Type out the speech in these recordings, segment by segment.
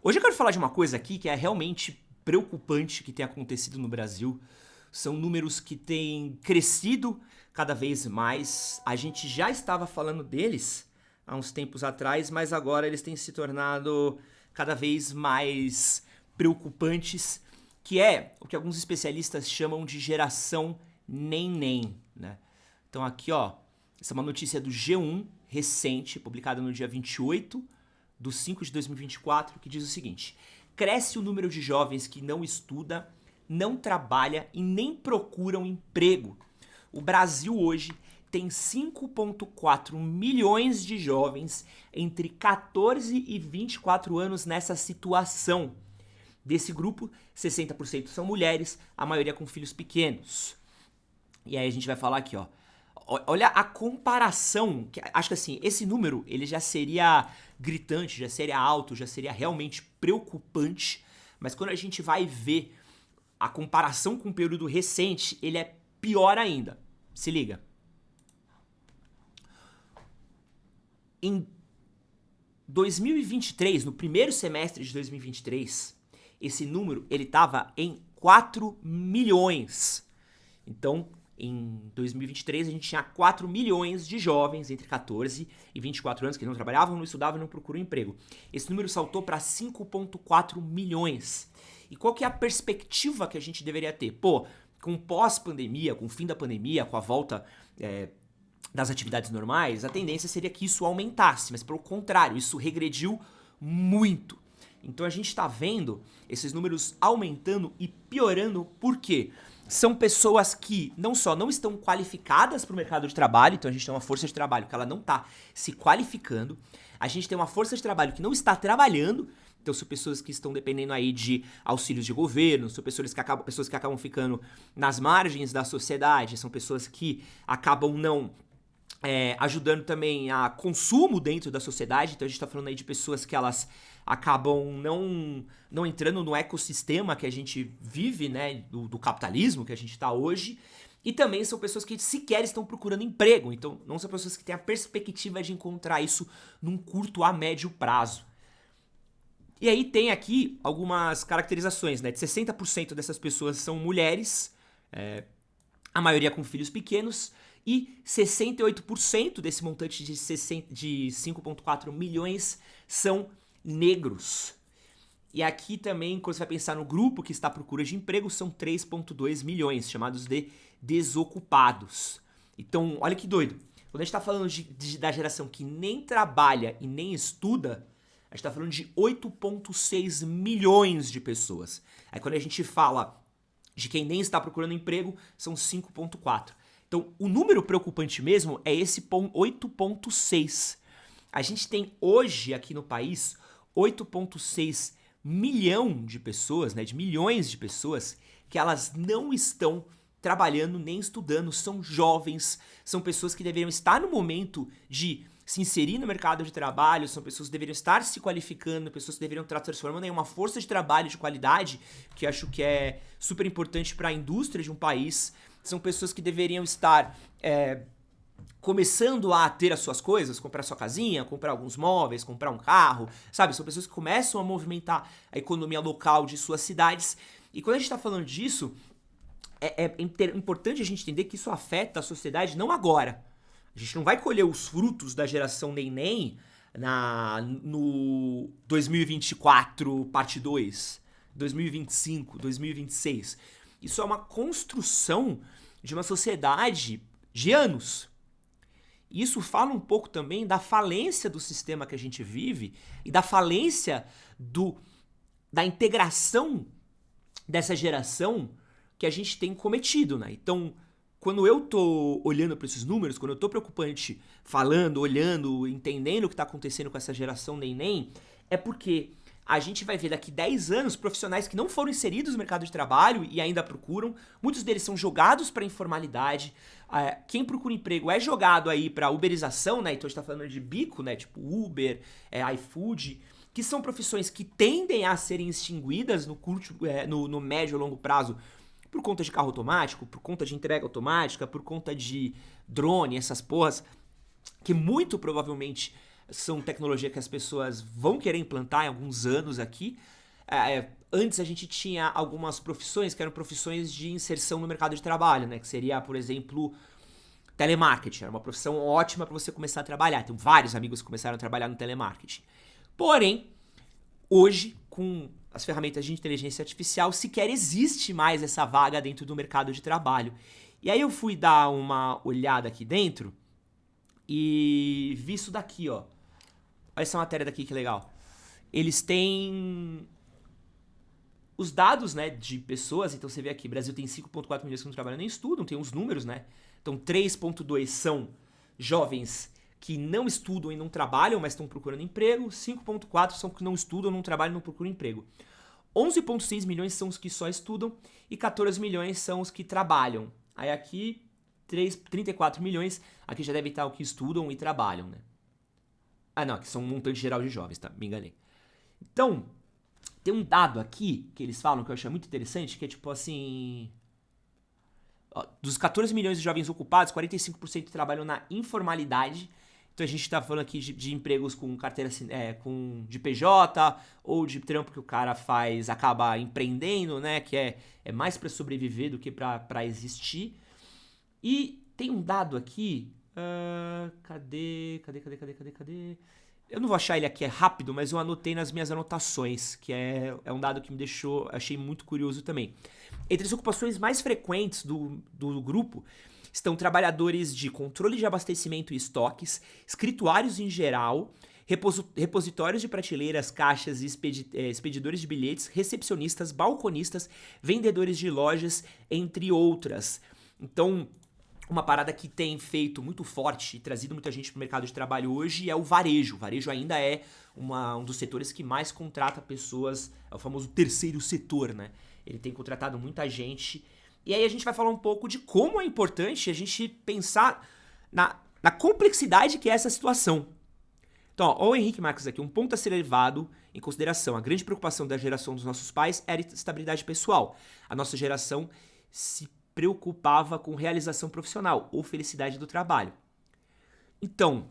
Hoje eu quero falar de uma coisa aqui que é realmente preocupante que tem acontecido no Brasil. São números que têm crescido cada vez mais. A gente já estava falando deles há uns tempos atrás, mas agora eles têm se tornado cada vez mais preocupantes, que é o que alguns especialistas chamam de geração neném, né? Então aqui, ó, essa é uma notícia do G1 recente, publicada no dia 28/5/2024, que diz o seguinte: cresce o número de jovens que não estuda, não trabalha e nem procuram emprego. O Brasil hoje tem 5,4 milhões de jovens entre 14 e 24 anos nessa situação. Desse grupo, 60% são mulheres, a maioria com filhos pequenos. E aí a gente vai falar aqui, ó. Olha a comparação, acho que assim, esse número ele já seria gritante, já seria alto, já seria realmente preocupante, mas quando a gente vai ver a comparação com o período recente, ele é pior ainda. Se liga. Em 2023, no primeiro semestre de 2023, esse número ele estava em 4 milhões. Então, em 2023, a gente tinha 4 milhões de jovens entre 14 e 24 anos que não trabalhavam, não estudavam e não procuram emprego. Esse número saltou para 5,4 milhões. E qual que é a perspectiva que a gente deveria ter? Pô, com pós-pandemia, com o fim da pandemia, com a volta das atividades normais, a tendência seria que isso aumentasse, mas pelo contrário, isso regrediu muito. Então a gente está vendo esses números aumentando e piorando, por quê? São pessoas que não só não estão qualificadas para o mercado de trabalho, então a gente tem uma força de trabalho que ela não está se qualificando, a gente tem uma força de trabalho que não está trabalhando, então são pessoas que estão dependendo aí de auxílios de governo, são pessoas que acabam ficando nas margens da sociedade, são pessoas que acabam não ajudando também a consumo dentro da sociedade, então a gente está falando aí de pessoas que elas acabam não entrando no ecossistema que a gente vive, né, do capitalismo que a gente está hoje, e também são pessoas que sequer estão procurando emprego, então não são pessoas que têm a perspectiva de encontrar isso num curto a médio prazo. E aí tem aqui algumas caracterizações, né, de 60% dessas pessoas são mulheres, a maioria com filhos pequenos, e 68% desse montante de 5,4 milhões são negros. E aqui também, quando você vai pensar no grupo que está à procura de emprego, são 3,2 milhões, chamados de desocupados. Então, olha que doido. Quando a gente está falando da geração que nem trabalha e nem estuda, a gente está falando de 8,6 milhões de pessoas. Aí quando a gente fala de quem nem está procurando emprego, são 5,4. Então, o número preocupante mesmo é esse 8,6. A gente tem hoje aqui no país 8,6 milhão de pessoas, né, de milhões de pessoas, que elas não estão trabalhando nem estudando, são jovens, são pessoas que deveriam estar no momento de se inserir no mercado de trabalho, são pessoas que deveriam estar se qualificando, pessoas que deveriam estar transformando em uma força de trabalho de qualidade, que acho que é super importante para a indústria de um país. São pessoas que deveriam estar começando a ter as suas coisas, comprar sua casinha, comprar alguns móveis, comprar um carro, sabe? São pessoas que começam a movimentar a economia local de suas cidades. E quando a gente está falando disso, é importante a gente entender que isso afeta a sociedade não agora. A gente não vai colher os frutos da geração neném no 2024, parte 2, 2025, 2026. Isso é uma construção de uma sociedade de anos. Isso fala um pouco também da falência do sistema que a gente vive e da falência da integração dessa geração que a gente tem cometido, né? Então, quando eu tô olhando para esses números, quando eu tô preocupante falando, olhando, entendendo o que tá acontecendo com essa geração neném, é porque a gente vai ver daqui 10 anos profissionais que não foram inseridos no mercado de trabalho e ainda procuram. Muitos deles são jogados para a informalidade. Quem procura emprego é jogado aí para uberização, né? Então a gente tá falando de bico, né? Tipo Uber, iFood, que são profissões que tendem a serem extinguidas no médio e longo prazo por conta de carro automático, por conta de entrega automática, por conta de drone, essas porras, que muito provavelmente são tecnologia que as pessoas vão querer implantar em alguns anos aqui. Antes a gente tinha algumas profissões que eram profissões de inserção no mercado de trabalho, né? Que seria, por exemplo, telemarketing. Era uma profissão ótima para você começar a trabalhar. Tenho vários amigos que começaram a trabalhar no telemarketing. Porém, hoje, com as ferramentas de inteligência artificial, sequer existe mais essa vaga dentro do mercado de trabalho. E aí eu fui dar uma olhada aqui dentro e vi isso daqui, ó. Olha essa matéria daqui, que legal. Eles têm os dados, né, de pessoas. Então você vê aqui, Brasil tem 5,4 milhões que não trabalham nem estudam, tem uns números, né? Então 3,2 são jovens que não estudam e não trabalham, mas estão procurando emprego. 5,4 são que não estudam, não trabalham e não procuram emprego. 11,6 milhões são os que só estudam e 14 milhões são os que trabalham. Aí aqui, 34 milhões, aqui já deve estar o que estudam e trabalham, né? Ah, não, aqui são um montante geral de jovens, tá? Me enganei. Então, tem um dado aqui que eles falam que eu achei muito interessante, que é tipo assim... Ó, dos 14 milhões de jovens ocupados, 45% trabalham na informalidade. Então a gente tá falando aqui de empregos com carteira de PJ ou de trampo que o cara faz, acaba empreendendo, né? Que é mais para sobreviver do que para existir. E tem um dado aqui. Cadê? Eu não vou achar ele aqui, é rápido, mas eu anotei nas minhas anotações, que é um dado que me deixou, achei muito curioso também. Entre as ocupações mais frequentes do grupo estão trabalhadores de controle de abastecimento e estoques, escrituários em geral, repositórios de prateleiras, caixas e expedidores de bilhetes, recepcionistas, balconistas, vendedores de lojas, entre outras. Então, uma parada que tem feito muito forte e trazido muita gente para o mercado de trabalho hoje é o varejo. O varejo ainda é um dos setores que mais contrata pessoas, é o famoso terceiro setor, né? Ele tem contratado muita gente. E aí a gente vai falar um pouco de como é importante a gente pensar na complexidade que é essa situação. Então, ó, o Henrique Marques aqui, um ponto a ser levado em consideração. A grande preocupação da geração dos nossos pais era a estabilidade pessoal. A nossa geração se preocupava com realização profissional ou felicidade do trabalho. Então,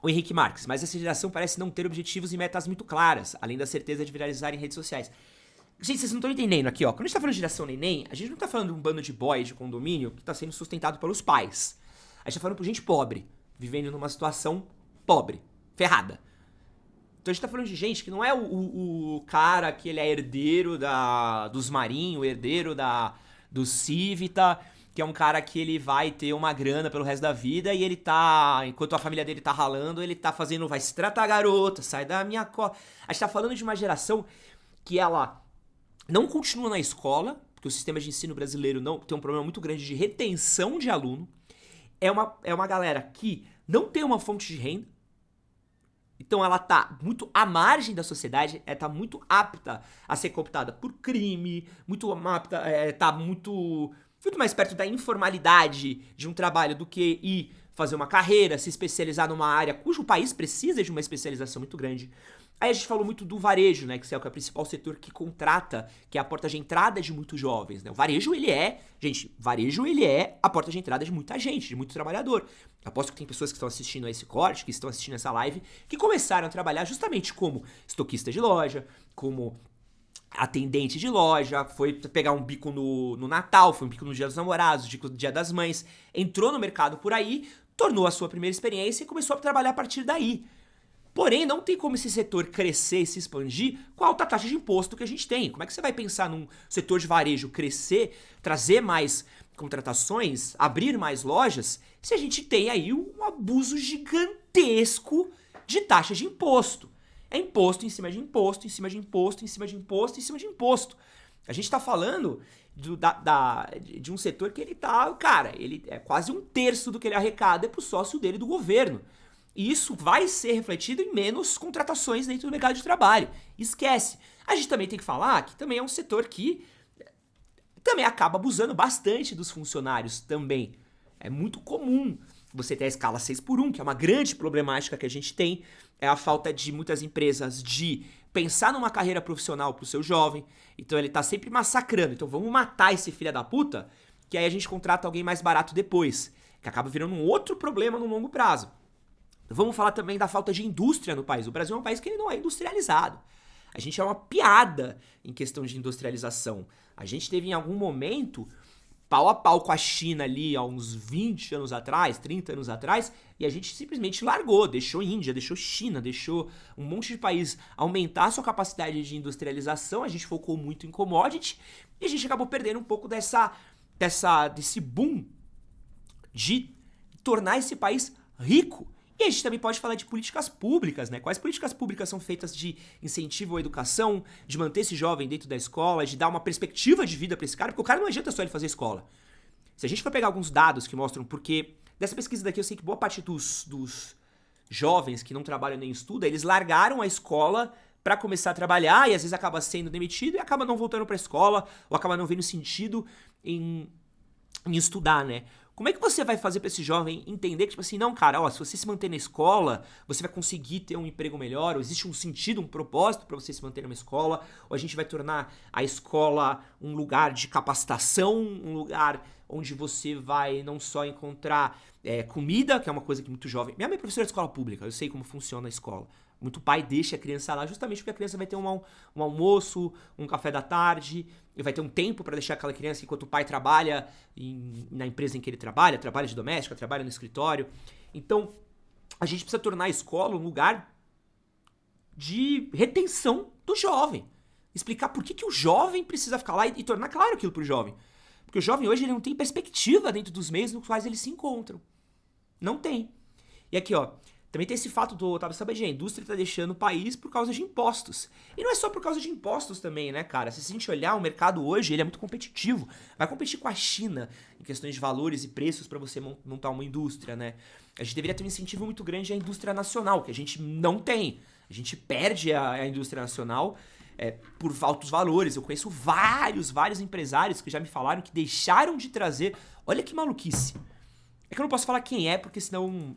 o Henrique Marques, mas essa geração parece não ter objetivos e metas muito claras, além da certeza de viralizar em redes sociais. Gente, vocês não estão entendendo aqui, ó. Quando a gente tá falando de geração neném, a gente não tá falando de um bando de boy de condomínio que tá sendo sustentado pelos pais. A gente tá falando por gente pobre, vivendo numa situação pobre, ferrada. Então a gente tá falando de gente que não é o cara que ele é herdeiro dos Marinho, herdeiro do Civita, que é um cara que ele vai ter uma grana pelo resto da vida e ele tá, enquanto a família dele tá ralando, ele tá fazendo, vai se tratar garota, sai da minha A gente tá falando de uma geração que ela não continua na escola, porque o sistema de ensino brasileiro não tem um problema muito grande de retenção de aluno. É uma galera que não tem uma fonte de renda, então ela tá muito à margem da sociedade, tá muito apta a ser cooptada por crime, muito apta, tá muito mais perto da informalidade de um trabalho do que ir fazer uma carreira, se especializar numa área cujo país precisa de uma especialização muito grande. Aí a gente falou muito do varejo, né, que é o principal setor que contrata, que é a porta de entrada de muitos jovens, né? O varejo, ele é a porta de entrada de muita gente, de muito trabalhador. Aposto que tem pessoas que estão assistindo a esse corte, que estão assistindo essa live, que começaram a trabalhar justamente como estoquista de loja, como atendente de loja, foi pegar um bico no Natal, foi um bico no Dia dos Namorados, no Dia das Mães, entrou no mercado por aí, tornou a sua primeira experiência e começou a trabalhar a partir daí. Porém, não tem como esse setor crescer e se expandir com a alta taxa de imposto que a gente tem. Como é que você vai pensar num setor de varejo crescer, trazer mais contratações, abrir mais lojas, se a gente tem aí um abuso gigantesco de taxa de imposto? É imposto em cima de imposto, em cima de imposto, em cima de imposto, em cima de imposto. A gente tá falando de um setor que ele tá, cara, ele é quase 1/3 do que ele arrecada pro sócio dele do governo. E isso vai ser refletido em menos contratações dentro do mercado de trabalho. Esquece. A gente também tem que falar que também é um setor que também acaba abusando bastante dos funcionários também. É muito comum você ter a escala 6x1, que é uma grande problemática que a gente tem. É a falta de muitas empresas de pensar numa carreira profissional pro seu jovem. Então ele tá sempre massacrando. Então vamos matar esse filho da puta, que aí a gente contrata alguém mais barato depois. Que acaba virando um outro problema no longo prazo. Vamos falar também da falta de indústria no país. O Brasil é um país que ele não é industrializado. A gente é uma piada em questão de industrialização. A gente teve em algum momento pau a pau com a China ali há uns 20 anos atrás, 30 anos atrás, e a gente simplesmente largou, deixou Índia, deixou China, deixou um monte de país aumentar a sua capacidade de industrialização, a gente focou muito em commodity, e a gente acabou perdendo um pouco desse boom de tornar esse país rico. E a gente também pode falar de políticas públicas, né? Quais políticas públicas são feitas de incentivo à educação, de manter esse jovem dentro da escola, de dar uma perspectiva de vida para esse cara, porque o cara não adianta só ele fazer escola. Se a gente for pegar alguns dados que mostram porque... Dessa pesquisa daqui eu sei que boa parte dos jovens que não trabalham nem estudam, eles largaram a escola para começar a trabalhar e às vezes acaba sendo demitido e acaba não voltando para a escola ou acaba não vendo sentido em estudar, né? Como é que você vai fazer pra esse jovem entender que, tipo assim, não, cara, ó, se você se manter na escola, você vai conseguir ter um emprego melhor, ou existe um sentido, um propósito pra você se manter numa escola, ou a gente vai tornar a escola um lugar de capacitação, um lugar onde você vai não só encontrar comida, que é uma coisa que muito jovem... Minha mãe é professora de escola pública, eu sei como funciona a escola. Muito pai deixa a criança lá justamente porque a criança vai ter um almoço, um café da tarde, e vai ter um tempo para deixar aquela criança enquanto o pai trabalha na empresa em que ele trabalha de doméstica, trabalha no escritório. Então, a gente precisa tornar a escola um lugar de retenção do jovem. Explicar por que o jovem precisa ficar lá e tornar claro aquilo pro jovem. Porque o jovem hoje ele não tem perspectiva dentro dos meios nos quais eles se encontram. Não tem. E aqui, ó, também tem esse fato do Otávio Sabadell, a indústria tá deixando o país por causa de impostos. E não é só por causa de impostos também, né, cara? Se a gente olhar, o mercado hoje, ele é muito competitivo. Vai competir com a China em questões de valores e preços para você montar uma indústria, né? A gente deveria ter um incentivo muito grande à indústria nacional, que a gente não tem. A gente perde a indústria nacional por altos valores. Eu conheço vários empresários que já me falaram que deixaram de trazer... Olha que maluquice. É que eu não posso falar quem é, porque senão...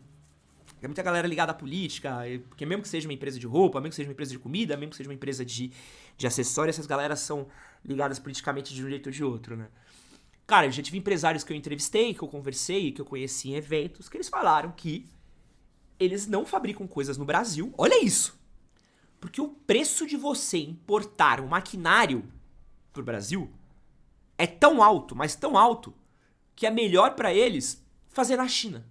Tem muita galera ligada à política, porque mesmo que seja uma empresa de roupa, mesmo que seja uma empresa de comida, mesmo que seja uma empresa de acessórios, essas galeras são ligadas politicamente de um jeito ou de outro, né? Cara, eu já tive empresários que eu entrevistei, que eu conversei, que eu conheci em eventos, que eles falaram que eles não fabricam coisas no Brasil. Olha isso! Porque o preço de você importar um maquinário pro Brasil é tão alto, mas tão alto, que é melhor pra eles fazer na China.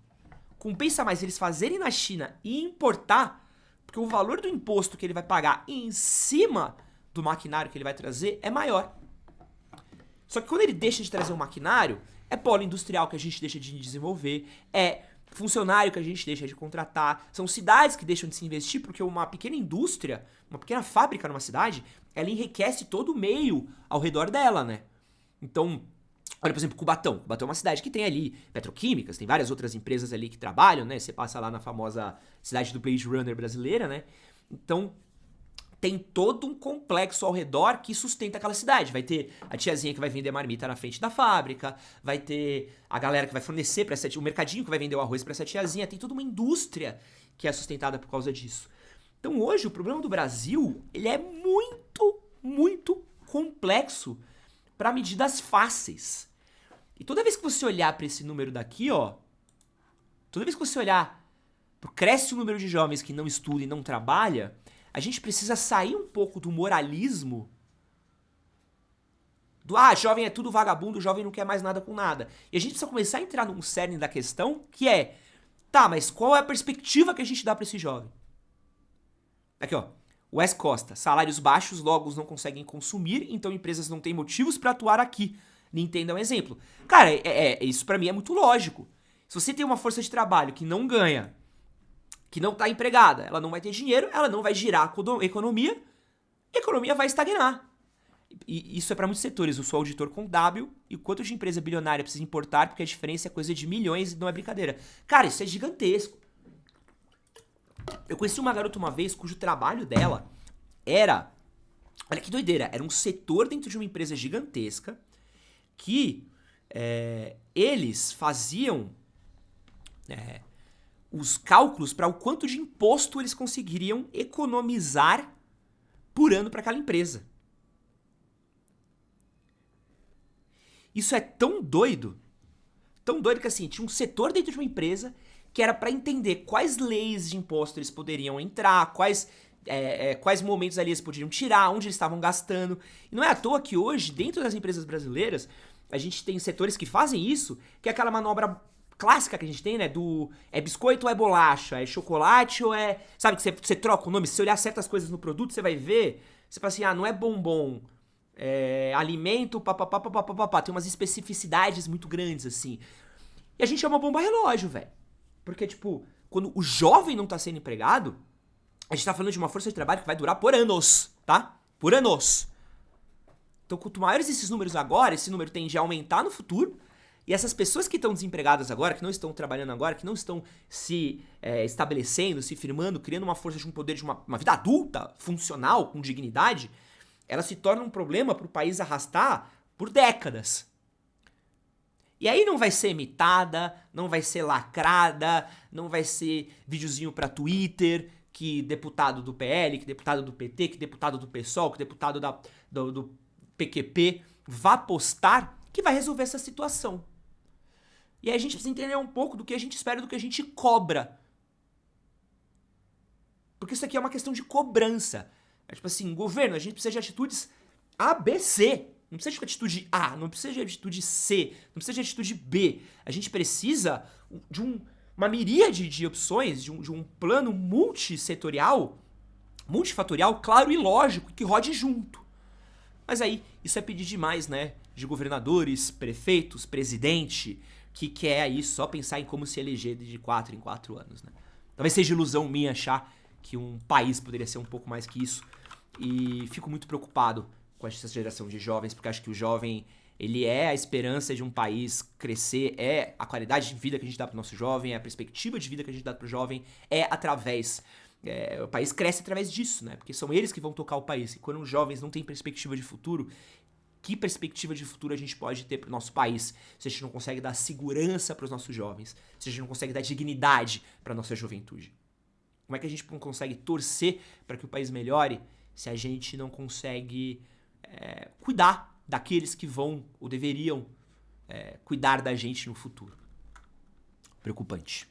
Compensa mais eles fazerem na China e importar, porque o valor do imposto que ele vai pagar em cima do maquinário que ele vai trazer é maior. Só que quando ele deixa de trazer um maquinário, é polo industrial que a gente deixa de desenvolver, é funcionário que a gente deixa de contratar, são cidades que deixam de se investir, porque uma pequena indústria, uma pequena fábrica numa cidade, ela enriquece todo o meio ao redor dela, né? Então... Olha, por exemplo, Cubatão. Cubatão é uma cidade que tem ali petroquímicas, tem várias outras empresas ali que trabalham, né? Você passa lá na famosa cidade do Blade Runner brasileira, né? Então, tem todo um complexo ao redor que sustenta aquela cidade. Vai ter a tiazinha que vai vender marmita na frente da fábrica, vai ter a galera que vai fornecer para essa tia, o mercadinho que vai vender o arroz para essa tiazinha. Tem toda uma indústria que é sustentada por causa disso. Então, hoje, o problema do Brasil, ele é muito complexo para medidas fáceis. E toda vez que você olhar para esse número daqui, ó, toda vez que você olhar cresce o número de jovens que não estudam e não trabalham, a gente precisa sair um pouco do moralismo do, jovem é tudo vagabundo, jovem não quer mais nada com nada. E a gente precisa começar a entrar num cerne da questão que é, tá, mas qual é a perspectiva que a gente dá para esse jovem? Aqui, ó. Wes Costa, salários baixos, logo não conseguem consumir, então empresas não têm motivos para atuar aqui. Nintendo é um exemplo. Cara, isso pra mim é muito lógico. Se você tem uma força de trabalho que não ganha, que não tá empregada, ela não vai ter dinheiro, ela não vai girar a economia vai estagnar. E isso é pra muitos setores. Eu sou auditor contábil e quanto de empresa bilionária precisa importar, porque a diferença é coisa de milhões e não é brincadeira. Cara, isso é gigantesco. Eu conheci uma garota uma vez cujo trabalho dela era... Olha que doideira. Era um setor dentro de uma empresa gigantesca que eles faziam os cálculos para o quanto de imposto eles conseguiriam economizar por ano para aquela empresa. Isso é tão doido que assim, tinha um setor dentro de uma empresa que era para entender quais leis de imposto eles poderiam entrar, quais momentos ali eles poderiam tirar, onde eles estavam gastando. E não é à toa que hoje, dentro das empresas brasileiras, a gente tem setores que fazem isso, que é aquela manobra clássica que a gente tem, né? É biscoito ou é bolacha? É chocolate ou é... Sabe que você troca o nome? Se você olhar certas coisas no produto, você vai ver... Você fala assim, não é bombom, é alimento, papapá. Tem umas especificidades muito grandes, assim. E a gente é uma bomba relógio, velho. Porque, tipo, quando o jovem não tá sendo empregado, a gente tá falando de uma força de trabalho que vai durar por anos, tá? Por anos. Então, quanto maiores esses números agora, esse número tende a aumentar no futuro. E essas pessoas que estão desempregadas agora, que não estão trabalhando agora, que não estão se estabelecendo, se firmando, criando uma força de um poder de uma vida adulta, funcional, com dignidade, elas se tornam um problema para o país arrastar por décadas. E aí não vai ser imitada, não vai ser lacrada, não vai ser videozinho para Twitter, que deputado do PL, que deputado do PT, que deputado do PSOL, que deputado do PQP vá postar, que vai resolver essa situação. E aí a gente precisa entender um pouco do que a gente espera e do que a gente cobra. Porque isso aqui é uma questão de cobrança. É tipo assim, governo, a gente precisa de atitudes A, B, C. Não precisa de atitude A, não precisa de atitude C, não precisa de atitude B. A gente precisa de uma miríade de opções, de um plano multissetorial, multifatorial, claro e lógico, que rode junto. Mas aí, isso é pedir demais, né? De governadores, prefeitos, presidente, que quer aí só pensar em como se eleger de 4 em 4 anos, né? Talvez seja ilusão minha achar que um país poderia ser um pouco mais que isso. E fico muito preocupado com essa geração de jovens, porque acho que o jovem, ele é a esperança de um país crescer, é a qualidade de vida que a gente dá pro nosso jovem, é a perspectiva de vida que a gente dá pro jovem, o país cresce através disso, né? Porque são eles que vão tocar o país. E quando os jovens não têm perspectiva de futuro, que perspectiva de futuro a gente pode ter pro nosso país se a gente não consegue dar segurança pros nossos jovens, se a gente não consegue dar dignidade pra nossa juventude? Como é que a gente não consegue torcer para que o país melhore se a gente não consegue cuidar daqueles que vão ou deveriam cuidar da gente no futuro? Preocupante.